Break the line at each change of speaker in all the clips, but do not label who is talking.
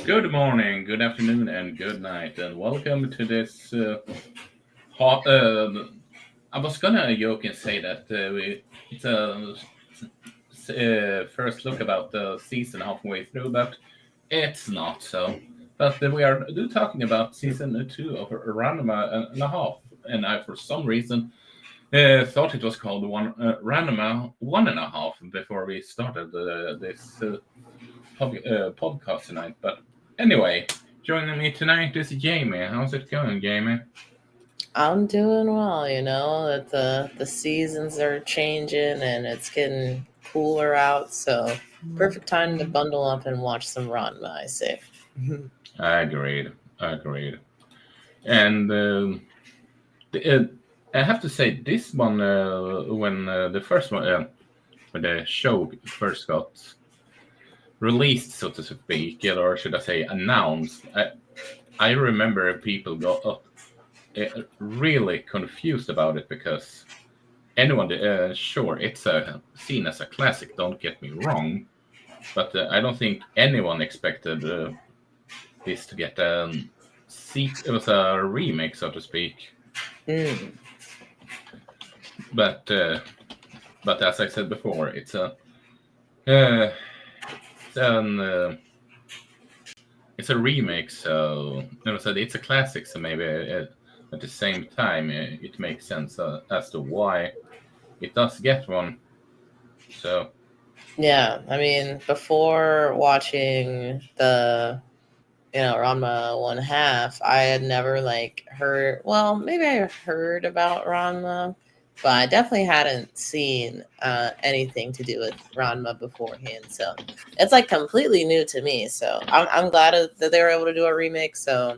Good morning, good afternoon, and good night, and welcome to this. I was gonna joke and say that it's a first look about the season halfway through, but it's not so. But we are talking about season two of Ranma and a half, and I, for some reason, thought it was called Ranma one and a half before we started this podcast tonight. But anyway, joining me tonight is Jamie. How's it going, Jamie?
I'm doing well, that the seasons are changing and it's getting cooler out, so perfect time to bundle up and watch some Ranma, I say.
Agreed. Agreed. And uh, I have to say, this one, when the first one, when the show first got released, so to speak, or should I say, announced, I remember people got really confused about it because anyone, sure, it's seen as a classic. Don't get me wrong, but I don't think anyone expected this to get it was a remake, so to speak.
Mm.
But as I said before, uh, it's an it's a remake, so said it's a classic. So maybe at the same time, it makes sense as to why it does get one. So
Yeah, I mean, before watching the Ranma one half, I had never heard. Well, maybe I heard about Ranma, but I definitely hadn't seen anything to do with Ranma beforehand. So it's completely new to me. So I'm glad that they were able to do a remake. So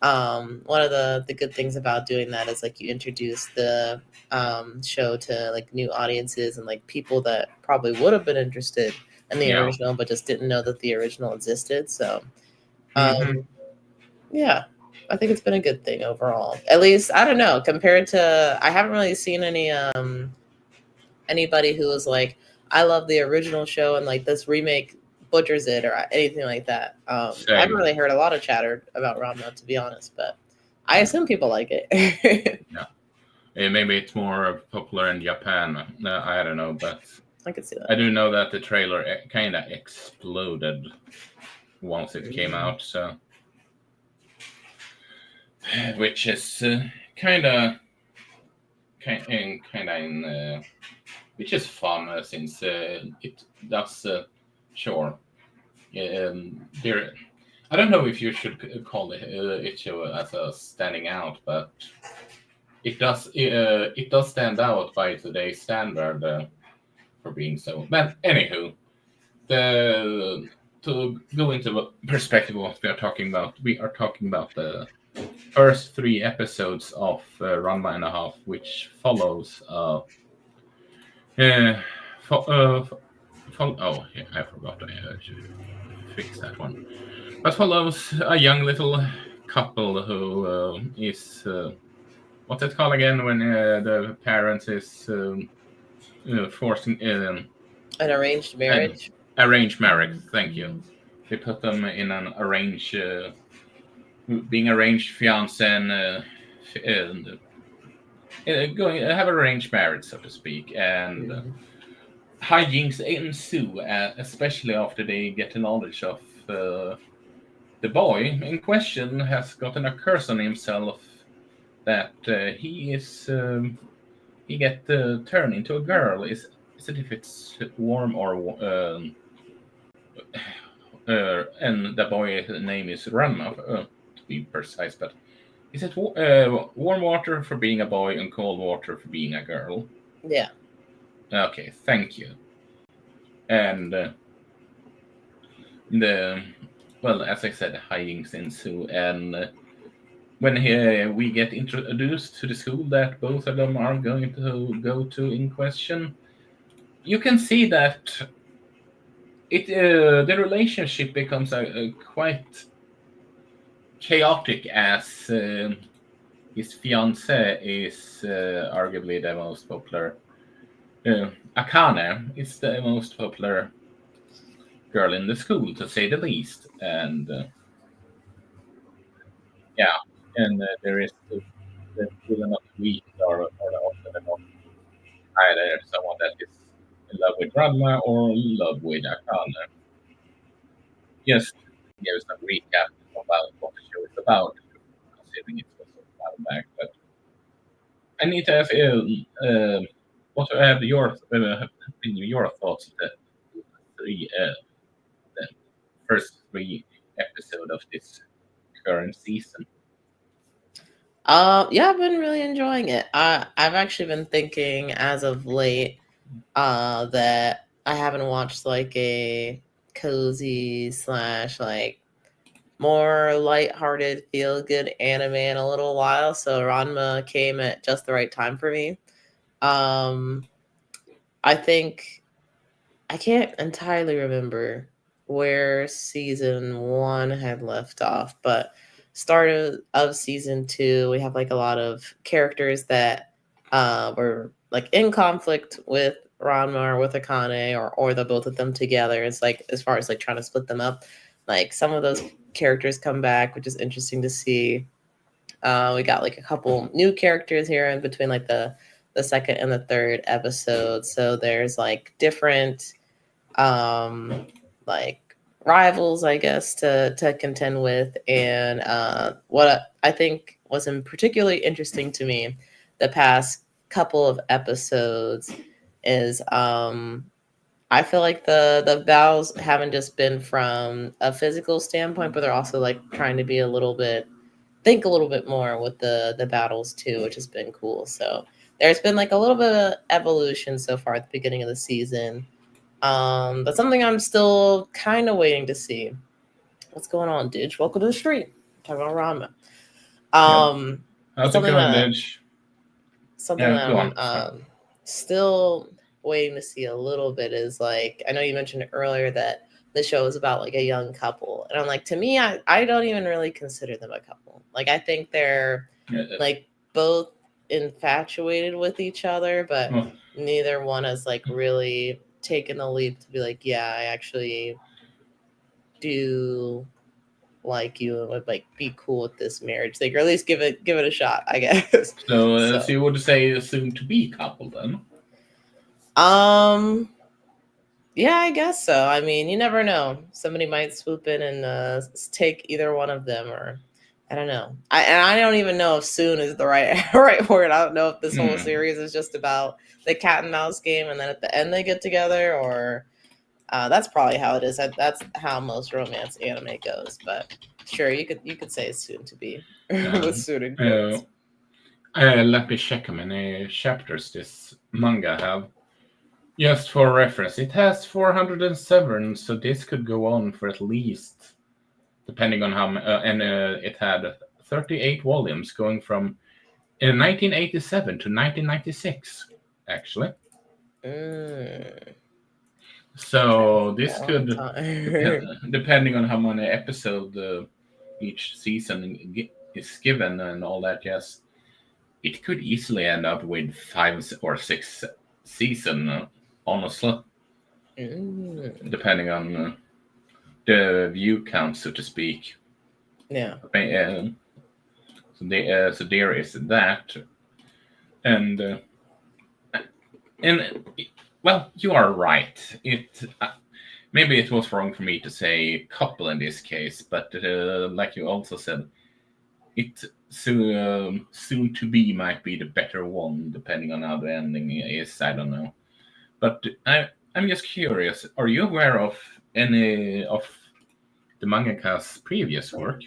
one of the good things about doing that is you introduce the show to new audiences and people that probably would have been interested in the
yeah.
original but just didn't know that the original existed. So
Hmm.
um, yeah, I think it's been a good thing overall. At least I don't know. Compared to, I haven't really seen anybody who was like, I love the original show and this remake butchers it or anything like that. I haven't
Same.
really heard a lot of chatter about Ramna to be honest, but I
Yeah.
assume people like it.
Yeah. Maybe it's more popular in Japan. I don't know, but
I could see
I
that.
do know that the trailer kind of exploded once it came out. So, which is kind of in which is fun since it does sure. There, I don't know if you should call it show as a standing out, but it does stand out by today's standard for being so. But anywho, the to go into perspective of what we are talking about the first three episodes of Ranma and a Half, which follows uh, oh yeah, I forgot I should fix that one. But follows a young little couple who is what's it called again when the parents is forcing
An arranged
an
marriage.
arranged marriage. Thank you. They put them in an arranged, being arranged fiance and going have arranged marriage, so to speak, and hijinks ensue, especially after they get the knowledge of the boy in question has gotten a curse on himself that he get turned into a girl. Is it if it's warm or and the boy's name is Ranma, to be precise, but is it warm water for being a boy and cold water for being a girl?
Yeah.
Okay, thank you. And the well, as I said, hijinks ensue, and when we get introduced to the school that both of them are going to go to in question, you can see that the relationship becomes a quite chaotic as his fiance is arguably the most popular. Akane is the most popular girl in the school, to say the least, and yeah, and there is the villain of the week, or often not either someone that is in love with Ranma or in love with Akane. Just give some recap about what the show is about, considering it was a while back. But I need to ask you, what have been your thoughts of the first three episodes of this current season?
Yeah, I've been really enjoying it. I've actually been thinking as of late that I haven't watched like a cozy slash like more lighthearted, feel good anime in a little while. So Ranma came at just the right time for me. Um, I think I can't entirely remember where season one had left off, but start of season two, we have like a lot of characters that were like in conflict with Ranma or with Akane or the both of them together. It's like as far as like trying to split them up, like some of those characters come back, which is interesting to see. We got like a couple new characters here in between like the second and the third episode. So there's like different um like rivals, I guess, to contend with. And what I think was particularly interesting to me the past couple of episodes is I feel like the vows haven't just been from a physical standpoint, but they're also like trying to be a little bit think a little bit more with the battles too, which has been cool. So there's been like a little bit of evolution so far at the beginning of the season. But something I'm still kind of waiting to see. What's going on, Didge? Welcome to the street. Talking about ramen.
Yeah,
But
how's it going, Edge?
something
Yeah,
that
go
I'm
on. Sorry.
still waiting to see a little bit is like I know you mentioned earlier that the show is about like a young couple, and I'm like, to me, I don't even really consider them a couple. Like I think they're like both infatuated with each other, but
Oh,
neither one has like really taken the leap to be like, yeah, I actually do like you and would like be cool with this marriage thing, or at least give it a shot, I guess.
so
So
you would say a soon-to-be couple then?
um yeah, I guess so. I mean, you never know. Somebody might swoop in and take either one of them, or I don't know. I don't even know if "soon" is the right right word. I don't know if this whole
Hmm.
series is just about the cat and mouse game, and then at the end they get together, or that's probably how it is. That's how most romance anime goes. But sure, you could say it's soon to be with soon in
Uh,
quotes.
let me check how many chapters this manga have. Just for reference, it has 407, so this could go on for at least, depending on how, and it had 38 volumes going from 1987 to 1996, actually.
Mm,
So
a
this
long
could,
time.
depending on how many episodes each season is given and all that, yes, it could easily end up with 5 or 6 season, honestly,
Mm,
depending on the view count, so to speak.
yeah.
So there is that, and and well, you are right. It maybe it was wrong for me to say couple in this case, but like you also said, it soon to be might be the better one, depending on how the ending is. I don't know, but I'm just curious. Are you aware of any of the mangaka's previous work?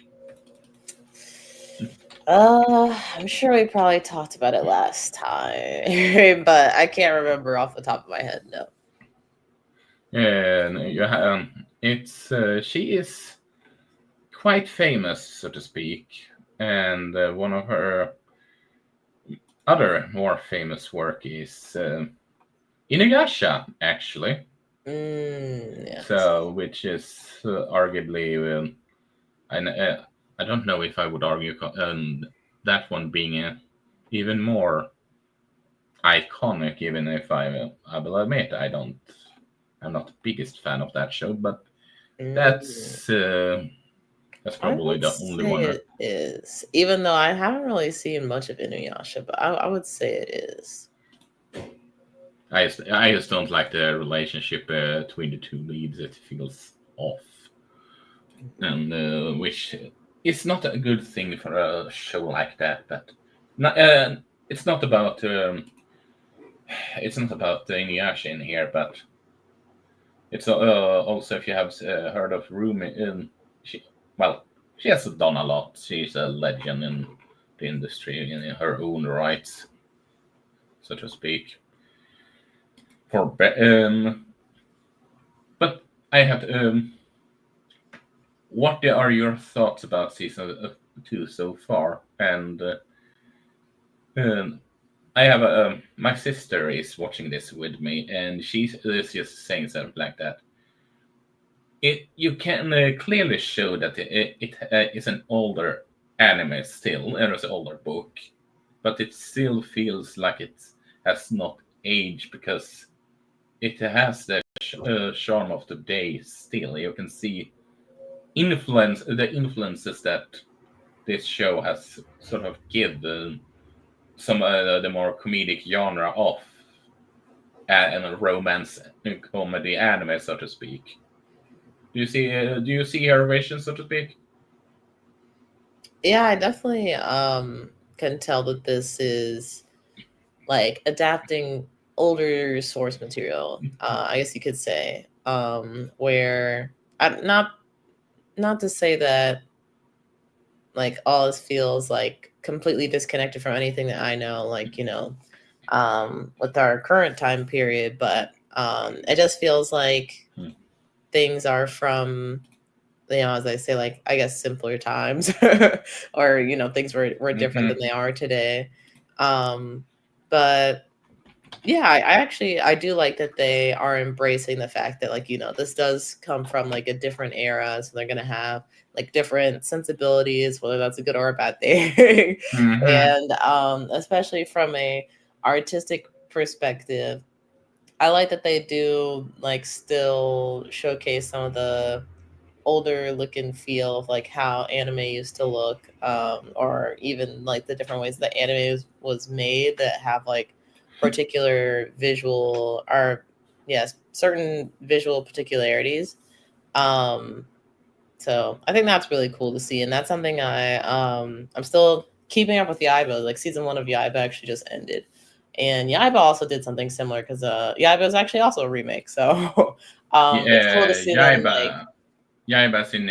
I'm sure we probably talked about it last time, but I can't remember off the top of my head. No.
And it's she is quite famous, so to speak, and one of her other more famous work is Inuyasha, actually.
Yes.
So, which is arguably, I don't know if I would argue that one being even more iconic, even if I will admit I'm not the biggest fan of that show, but
Mm,
that's That's
I
probably
would
the only
say
one.
it is, even though I haven't really seen much of Inuyasha, but I would say it is.
I just don't like the relationship between the two leads. It feels off, and which is not a good thing for a show like that. But not, it's not about the Inuyasha in here, but it's also if you have heard of Rumi. She well, she has done a lot. She's a legend in the industry in her own rights, so to speak. But I have what are your thoughts about season 2 so far? And um, I have my sister is watching this with me, and she is just saying something like that. It you can clearly show that it is an older anime still, and it's an older book, but it still feels like it has not aged because it has the charm of the day still. You can see the influences that this show has sort of given some the more comedic genre of and romance comedy anime, so to speak. Do you see her vision, so to speak?
Yeah, I definitely can tell that this is like adapting older source material. I guess you could say, where not to say that like all this feels like completely disconnected from anything that I know, like with our current time period, but it just feels like
Hmm.
things are from as I say, like I guess simpler times, or things were different than
Mm-hmm.
they are today. But yeah, I do like that they are embracing the fact that, like, this does come from like a different era, so they're gonna have like different sensibilities, whether that's a good or a bad thing.
Mm-hmm.
And especially from a artistic perspective, I like that they do like still showcase some of the older look and feel of like how anime used to look, or even like the different ways that anime was made that have like particular visual or yes certain visual particularities. um so I think that's really cool to see, and that's something I'm still keeping up with. Yaiba, like season 1 of Yaiba actually just ended, and Yaiba also did something similar because Yaiba is actually also a remake, so it's cool to
Yeah,
see them like.
Yaiba's in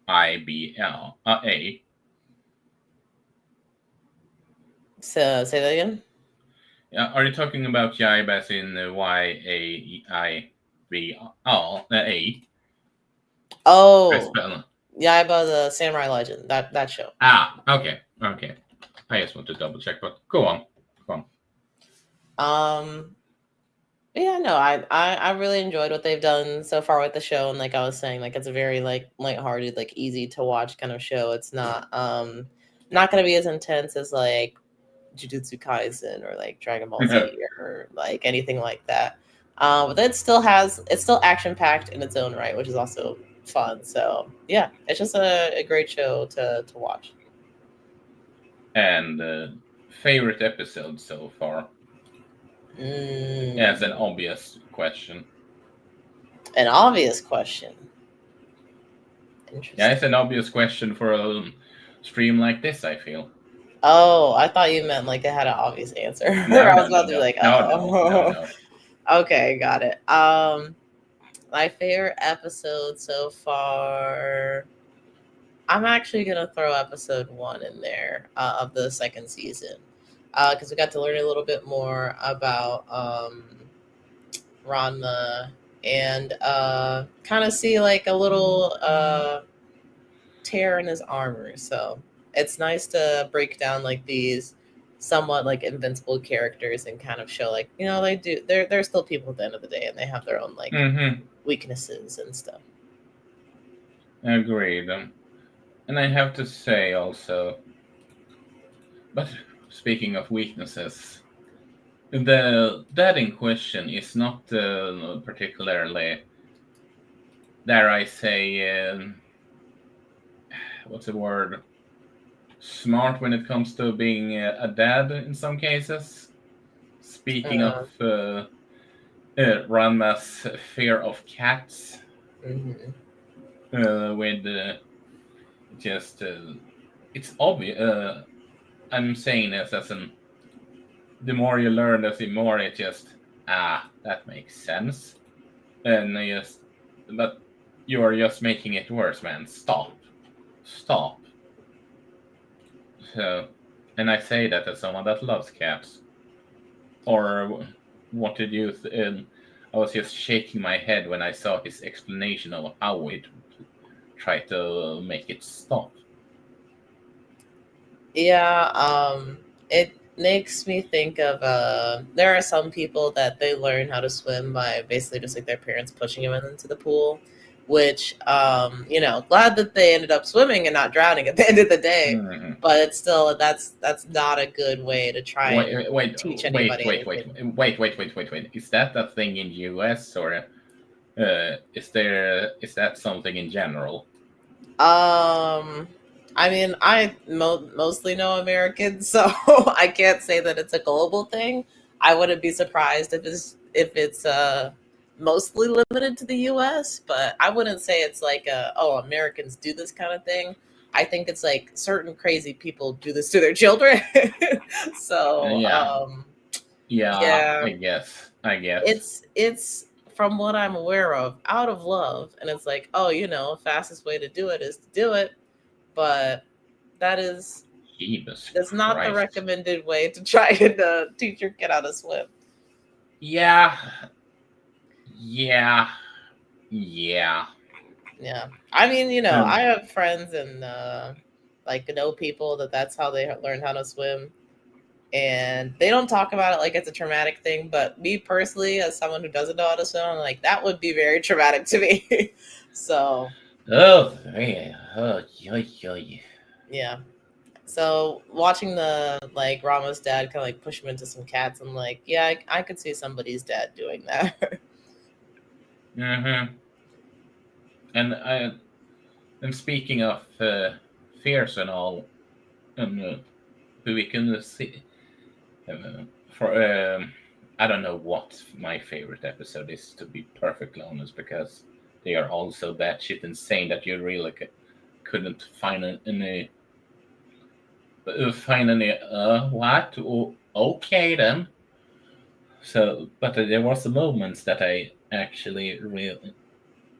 YAIBL A.
So say that again.
Are you talking about Yaiba's in YAIBL A? I
Oh,
spell.
yeah, about the Samurai Legend. That show.
Okay, okay. I just want to double check, but go on, go on.
Um, yeah, no, I really enjoyed what they've done so far with the show, and like I was saying, like it's a very like lighthearted, like easy to watch kind of show. It's not gonna be as intense as like Jujutsu Kaisen or like Dragon Ball Z or like anything like that. But it's still action packed in its own right, which is also fun. So yeah, it's just a great show to watch.
And favorite episode so far? As an
Mm,
obvious question.
an obvious question.
Yeah, it's
Interesting.
an obvious question for a stream like this, I feel.
Oh, I thought you meant like it had an obvious answer.
No,
I was
no, no,
about to be
no,
like,
no, no, no,
oh.
no.
Okay, got it. My favorite episode so far. I'm actually gonna throw episode 1 in there, of the second season, because we got to learn a little bit more about Ranma, and kind of see like a little tear in his armor. So it's nice to break down like these somewhat like invincible characters and kind of show like they're still people at the end of the day, and they have their own like
Mm-hmm.
weaknesses and stuff.
Agreed. And I have to say also, but speaking of weaknesses, the that in question is not particularly dare I say, what's the word? Smart when it comes to being a dad in some cases. Speaking of
Uh,
Ranma's fear of cats,
mhm.
with just it's obvious. I'm saying this as an the more you learn, the more it just that makes sense, and but you are just making it worse, man. Stop. So, and I say that as someone that loves cats. Or what did you? I was just shaking my head when I saw his explanation of how it tried to make it stop.
Yeah, it makes me think of there are some people that they learn how to swim by basically just like their parents pushing them into the pool, which glad that they ended up swimming and not drowning at the end of the day.
Mhm.
But it's still that's not a good way to try and
Wait, wait,
teach
wait,
anybody
wait, wait,
anything.
wait. Is that a thing in US or is that something in general?
I mean, I mostly know Americans, so I can't say that it's a global thing. I wouldn't be surprised if it's mostly limited to the U.S., but I wouldn't say it's like Americans do this kind of thing. I think it's like certain crazy people do this to their children. So,
Yeah, yeah,
yeah,
I guess.
it's from what I'm aware of, out of love, and it's like, oh, fastest way to do it is to do it, but that is
Jesus
that's not the
Christ.
recommended way to try and teach your kid how to swim.
Yeah, yeah, yeah.
Yeah, I mean, I
Um,
have friends and like know people that's how they learn how to swim, and they don't talk about it like it's a traumatic thing. But me personally, as someone who doesn't know how to swim, I'm like that would be very traumatic to me. So
oh, yeah, oh, yoy, yoy.
yeah. So watching the like Rama's dad kind of like push him into some cats, I'm like, yeah, I could see somebody's dad doing that.
Mm-hmm. And and speaking of fears and all, we can see for I don't know what my favorite episode is, to be perfectly honest, because they are all so batshit insane that you really couldn't find any what okay then. So but there was the moments that I actually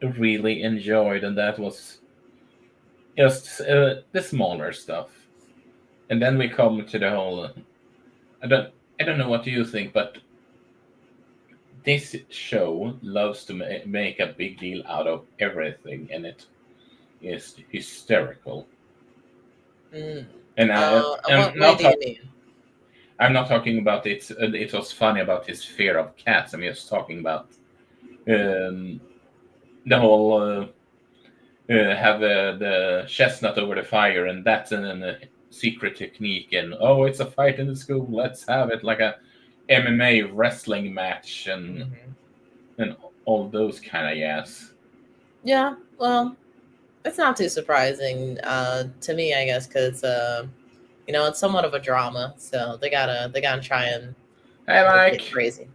really enjoyed, and that was just the smaller stuff. And then we come to the whole I don't I don't know what you think, but this show loves to make a big deal out of everything, and it is hysterical.
Mm.
And
What way do you mean?
I'm not talking about it. It was funny about his fear of cats. I'm just talking about um, the whole have the chestnut over the fire, and that's a secret technique. And oh, it's a fight in the school. Let's have it like a MMA wrestling match,
Hmm.
and all those kind of yes.
Yeah, well, it's not too surprising to me, I guess, because it's somewhat of a drama, so they gotta try and
Hey,
make it
Mike.
crazy.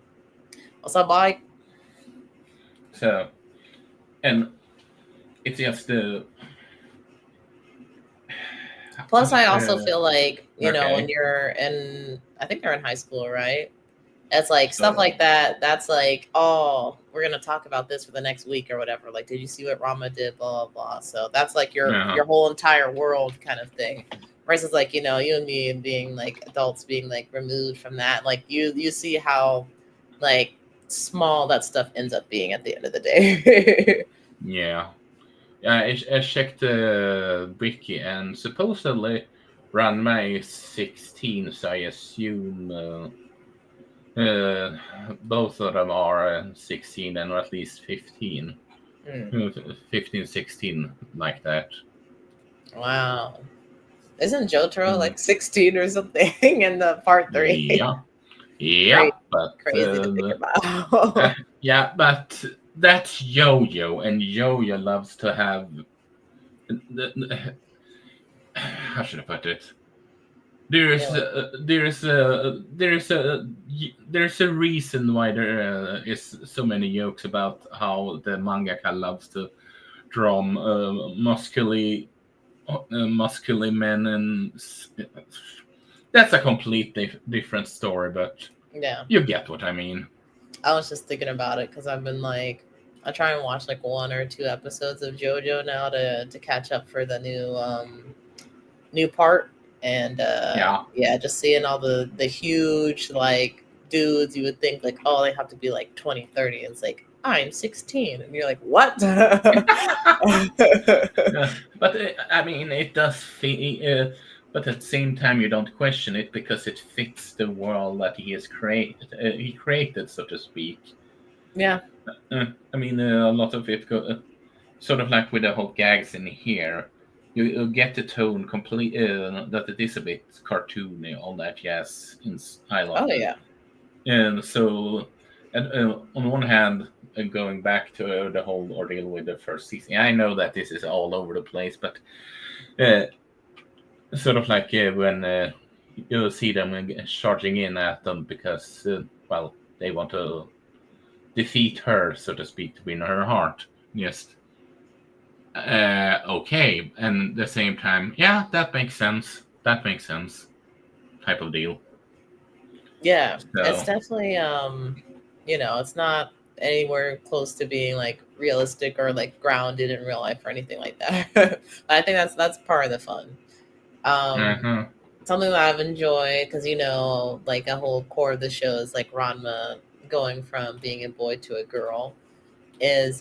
What's up, Mike?
So and it's just
Plus, I also feel like when
okay.
you're in, I think they're in high school, right? It's like stuff
So
like that. That's like, oh, we're gonna talk about this for the next week or whatever. Like, did you see what Rama did? Blah blah blah. So that's like your
yeah,
your whole entire world kind of thing. Versus like you and me being like adults being like removed from that. Like you see how like small that stuff ends up being at the end of the day.
yeah. I checked Wiki, and supposedly Ranma is 16, so I assume both of them are 16 and or at least 15.
Hmm.
15, 16, like that.
Wow. Isn't Jotaro
Mm,
like 16 or something in the part three?
yeah, yeah,
Crazy,
but
crazy to think about.
yeah, but that's Yo-Yo, and Yo-Yo loves to have. How should I put it?
Yeah, like,
There's a reason why there is so many jokes about how the mangaka loves to draw muscular men, and that's a completely different story. But
yeah.
you get what I mean.
I was just thinking about it because I've been like, I try and watch like one or two episodes of JoJo now to catch up for the new part, and
Yeah.
yeah, just seeing all the huge like dudes, you would think like, oh, they have to be like 20, 30. It's like, I'm 16, and you're like, what?
But I mean, it does fit. But at the same time, you don't question it because it fits the world that he has created. He created, so to speak.
Yeah.
I mean, a lot of it sort of like with the whole gags in here. You get the tone complete that it is a bit cartoony, all that jazz. I
Oh
love it.
yeah.
And so, and, on one hand, going back to the whole ordeal with the first season, I know that this is all over the place, but uh, sort of like when you see them charging in at them because, well, they want to defeat her, so to speak, to win her heart. Just okay, and at the same time, yeah, that makes sense. That makes sense, type of deal.
Yeah, it's
So,
definitely it's not anywhere close to being like realistic or like grounded in real life or anything like that. But I think that's part of the fun. Um,
uh-huh.
Something that I've enjoyed because like a whole core of the show is like Ranma going from being a boy to a girl is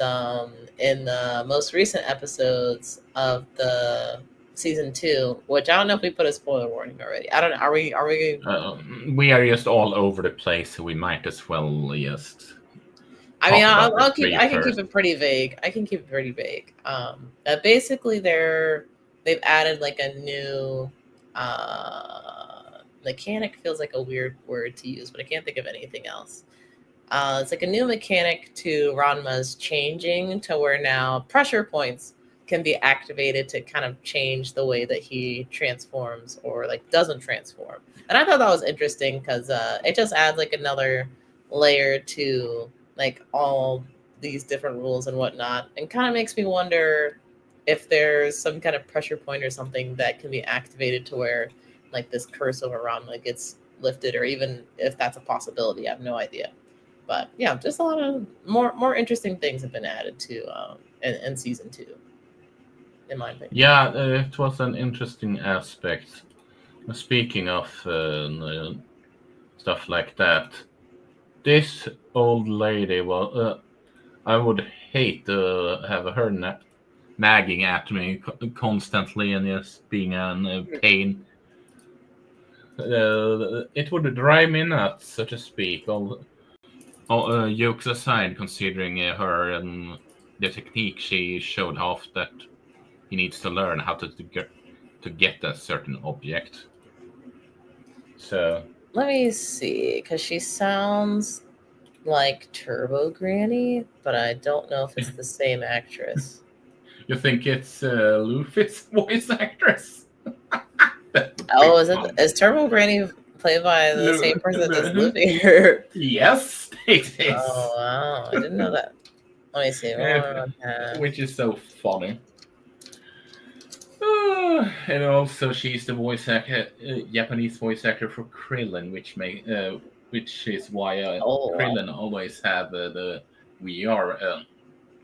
in the most recent episodes of the season 2, which I don't know if we put a spoiler warning already. I don't know. Are we
We are just all over the place, so we might as well just
I mean,
talk about the three
I can keep
first.
it pretty vague. I can keep it pretty vague. Basically, they've added like a new mechanic. Feels like a weird word to use, but I can't think of anything else. It's like a new mechanic to Ranma's changing to where now pressure points can be activated to kind of change the way that he transforms or like doesn't transform. And I thought that was interesting because it just adds like another layer to like all these different rules and whatnot, and kind of makes me wonder if there's some kind of pressure point or something that can be activated to where like this curse over Ranma gets lifted, or even if that's a possibility. I have no idea. But yeah, just a lot of more interesting things have been added to in season 2, in my opinion.
Yeah, it was an interesting aspect. Speaking of stuff like that, this old lady, well, I would hate to have her nagging at me constantly and just being in pain. It would drive me nuts, so to speak. All jokes aside, considering her and the technique she showed off that he needs to learn how to get a certain object. So
Let me see, because she sounds like Turbo Granny, but I don't know if it's the same actress.
you think it's Luffy's voice actress? That would be
Oh,
fun.
is Turbo Granny played by the same person that does Luffy?
Yes, it
Oh
is.
wow, I didn't know that. Let me see.
Which is so funny. And also, she's the Japanese voice actor for Krillin, which is why
Oh wow.
Krillin always have the "We Are" uh,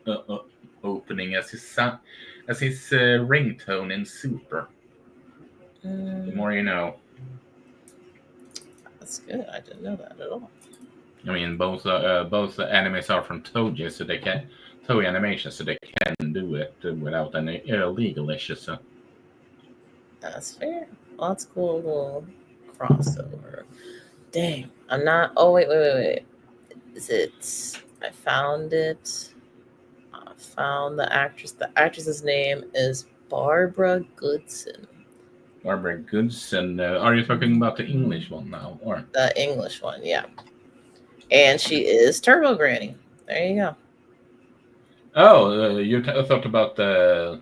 uh, opening as his ringtone in Super. The
Mm,
more you know.
that's good. I didn't know that at all.
I mean, both animes are from Toei, so they can Toei Animation, so they can do it without any legal issues. So
That's fair. Well, that's cool. Little crossover. Dang, I'm not. Oh wait. Is it? I found it. I found the actress. The actress's name is Barbara Goodson.
Barbara Goodson. Are you talking about the English one now, or?
The English one, yeah. And she is Turbo Granny. There you go.
Oh, you thought about the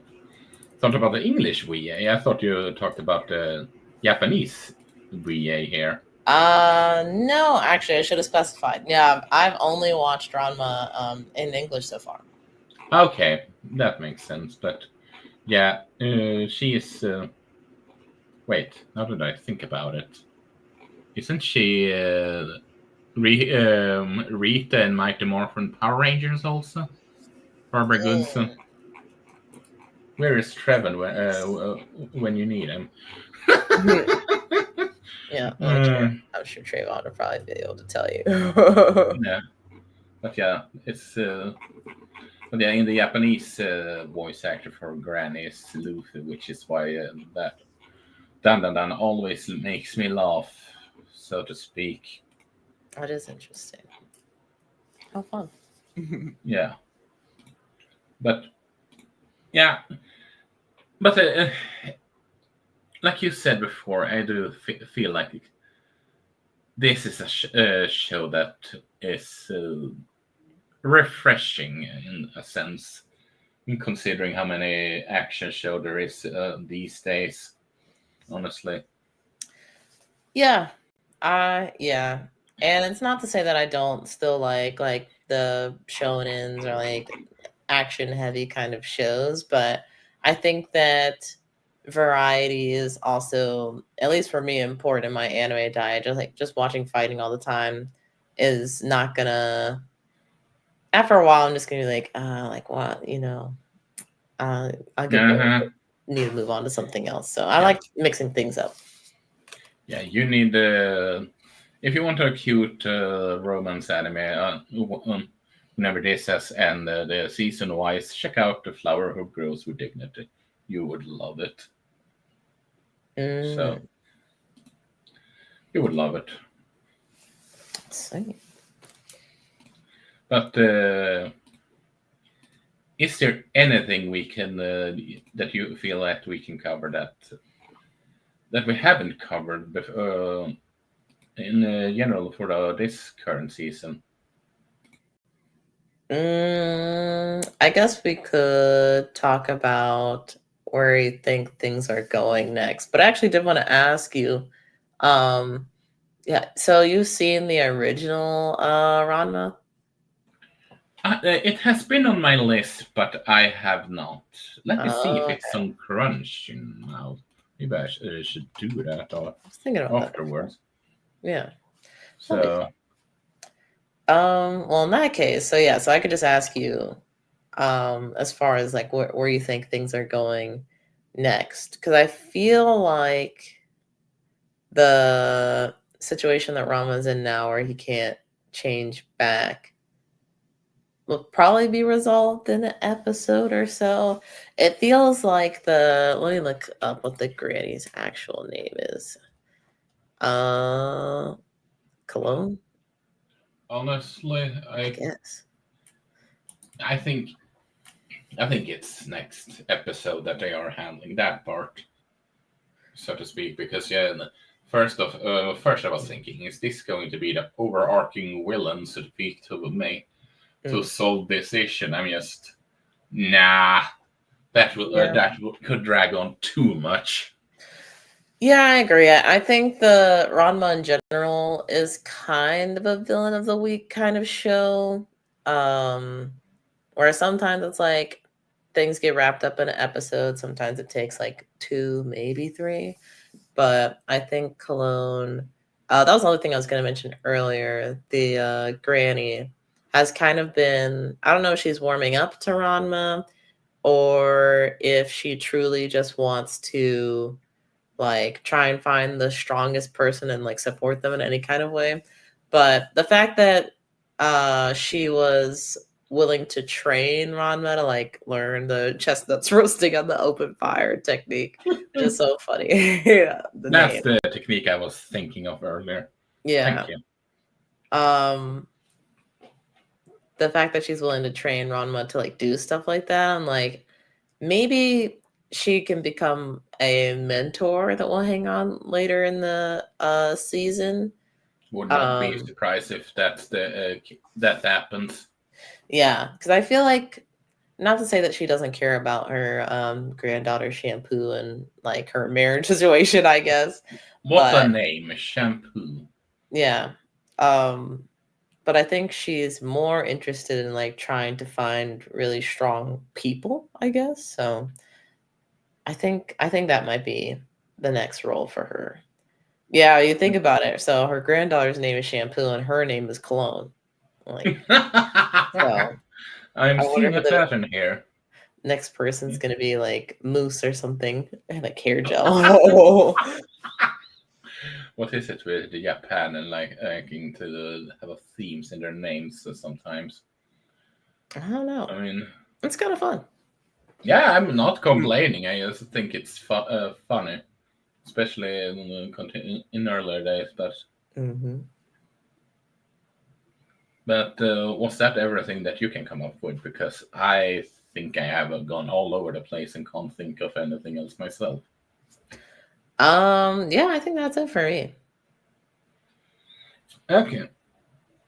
English VA. I thought you talked about the Japanese VA here.
No, actually, I should have specified. Yeah, I've only watched Ranma in English so far.
Okay, that makes sense. But yeah, she is. Wait, how did I think about it? Isn't she Rita and Mighty Morphin Power Rangers also? Barbara Goodson. Where is Trevor when you need him?
Mm. Yeah,
uh,
I'm sure Trayvon will probably be able to tell you.
yeah, but yeah, it's. But yeah, in the Japanese voice actor for Granny is Luffy, which is why that Dan Dan Dan always makes me laugh, so to speak.
That is interesting. How fun.
Yeah, but yeah, but like you said before, I do feel like this is a show that is refreshing in a sense, considering how many action show there is these days. Honestly,
Yeah. Yeah. And it's not to say that I don't still like the shonens or like action heavy kind of shows, but I think that variety is also, at least for me, important in my anime diet. Just watching fighting all the time is not gonna, after a while I'm just gonna be like what, I'll get bored.
uh-huh.
Need to move on to something else. So I
Yeah,
like mixing things up.
yeah. You need if you want a cute romance anime, whenever this has and the season wise, check out The Flower Who Grows with Dignity. You would love it. So
Mm,
you would love it.
sweet.
But is there anything we can that you feel that we can cover that we haven't covered in general for this current season?
I guess we could talk about where you think things are going next. But I actually did want to ask you, um, yeah, so you've seen the original Ranma?
It has been on my list, but I have not. Let me see if it's
Okay.
on Crunch now. Maybe I should do that
I was thinking about that before.
afterwards.
Yeah. That'd be
So,
well, in that case, so yeah, so I could just ask you, as far as like where you think things are going next, because I feel like the situation that Rama's in now, where he can't change back, will probably be resolved in an episode or so. It feels like let me look up what the granny's actual name is. Uh, Cologne,
honestly,
I guess.
I think it's next episode that they are handling that part, so to speak. Because yeah, first I was thinking, is this going to be the overarching villain, so to speak, to
Mm.
solve this issue? I'm just nah.
Yeah.
Could drag on too much.
Yeah, I agree. I think the Ranma in general is kind of a villain of the week kind of show. Um, where sometimes it's like things get wrapped up in an episode. Sometimes it takes like two, maybe three. But I think Cologne, that was the other thing I was going to mention earlier. The granny has kind of been, I don't know if she's warming up to Ranma or if she truly just wants to like try and find the strongest person and like support them in any kind of way. But the fact that she was willing to train Ranma to like learn the chestnuts roasting on the open fire technique, which is so funny. Yeah, the
That's
name.
the technique I was thinking of earlier. Thank
Yeah.
you.
Um the fact that she's willing to train Ranma to like do stuff like that, I'm like, maybe she can become a mentor that will hang on later in the season.
Would not be
Um,
surprised if that happens.
yeah, because I feel like not to say that she doesn't care about her granddaughter's shampoo and like her marriage situation, I guess.
What a
But
name, Shampoo.
yeah. But I think she's more interested in like trying to find really strong people, I guess. So I think that might be the next role for her. Yeah, you think about it. So her granddaughter's name is Shampoo and her name is Cologne. Like, so
I'm
I wonder
seeing
who
a
the
pattern here.
next person's gonna be, like Mousse or something and like hair gel.
What is it with Japan and like liking to have a themes in their names sometimes?
I don't know.
I mean,
It's kind of fun.
yeah, I'm not complaining. I just think it's funny, especially in earlier days.
Hmm.
But was that everything that you can come up with? Because I think I have gone all over the place and can't think of anything else myself.
Yeah, I think that's it for me.
Okay,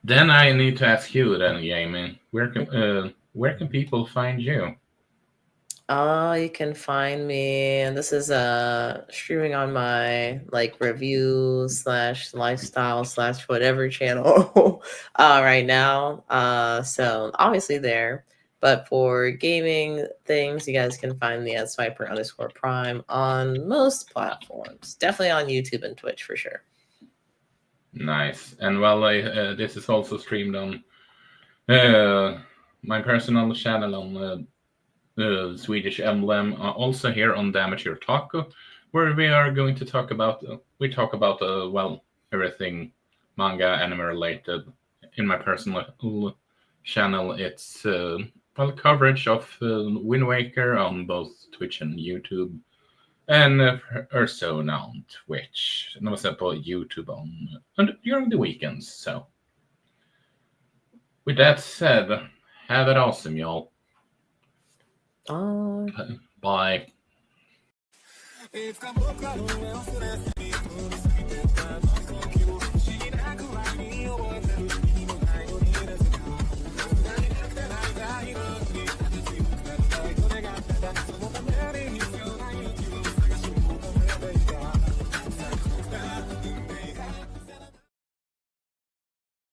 then I need to ask you then, Jamie, where can people find you?
You can find me, and this is streaming on my like review slash lifestyle slash whatever channel right now. So obviously there. But for gaming things, you guys can find me at Swiper_Prime on most platforms. Definitely on YouTube and Twitch for sure.
Nice. And well, this is also streamed on my personal channel on Swedish Emblem, also here on Damager Taco, where we are going to talk about we talk about well, everything manga anime related. In my personal channel, it's well, coverage of Wind Waker on both Twitch and YouTube, and Persona on Twitch, and also YouTube on during the weekends. So, with that said, have it awesome, y'all. Bye.